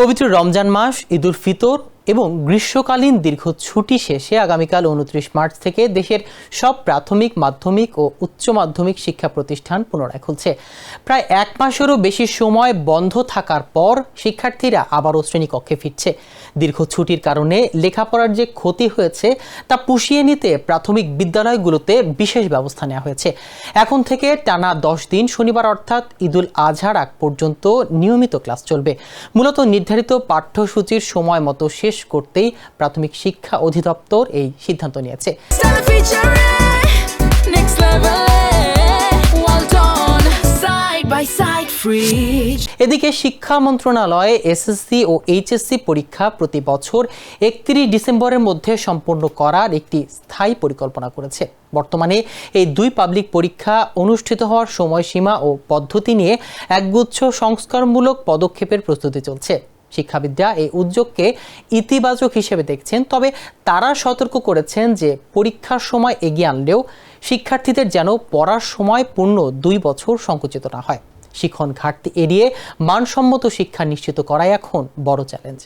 পবিত্র রমজান মাস, ঈদুল ফিতর এবং গ্রীষ্মকালীন দীর্ঘ ছুটি শেষে আগামীকাল ২৯ মার্চ থেকে দেশের সব প্রাথমিক, মাধ্যমিক ও উচ্চ মাধ্যমিক শিক্ষা প্রতিষ্ঠান পুনরায় খুলছে। প্রায় এক মাসেরও বেশি সময় বন্ধ থাকার পর শিক্ষার্থীরা আবারও শ্রেণীকক্ষে ফিরছে। দীর্ঘ ছুটির কারণে লেখাপড়ার যে ক্ষতি হয়েছে তা পুষিয়ে নিতে প্রাথমিক বিদ্যালয়গুলোতে বিশেষ ব্যবস্থা নেওয়া হয়েছে। এখন থেকে টানা ১০ দিন শনিবার অর্থাৎ ঈদুল আজহার আগ পর্যন্ত নিয়মিত ক্লাস চলবে। মূলত নির্ধারিত পাঠ্যসূচির সময় মতো শেষ করতেই প্রাথমিক শিক্ষা অধিদপ্তর এই সিদ্ধান্ত নিয়েছে। এদিকে শিক্ষা মন্ত্রণালয় এসএসসি ও এইচএসসি পরীক্ষা প্রতি বছর ৩১ ডিসেম্বরের মধ্যে সম্পন্ন করার একটি স্থায়ী পরিকল্পনা করেছে। বর্তমানে এই দুই পাবলিক পরীক্ষা অনুষ্ঠিত হওয়ার সময়সীমা ও পদ্ধতি নিয়ে একগুচ্ছ সংস্কারমূলক পদক্ষেপের প্রস্তুতি চলছে। শিক্ষাবিদরা এই উদ্যোগকে ইতিবাচক হিসেবে দেখছেন, তবে তারা সতর্ক করেছেন যে পরীক্ষার সময় এগিয়ে আনলেও শিক্ষার্থীদের যেন পড়ার সময় পূর্ণ ২ বছর সংকুচিত না হয়। শিক্ষণ ঘাটতি এড়িয়ে মানসম্মত শিক্ষা নিশ্চিত করাই এখন বড় চ্যালেঞ্জ।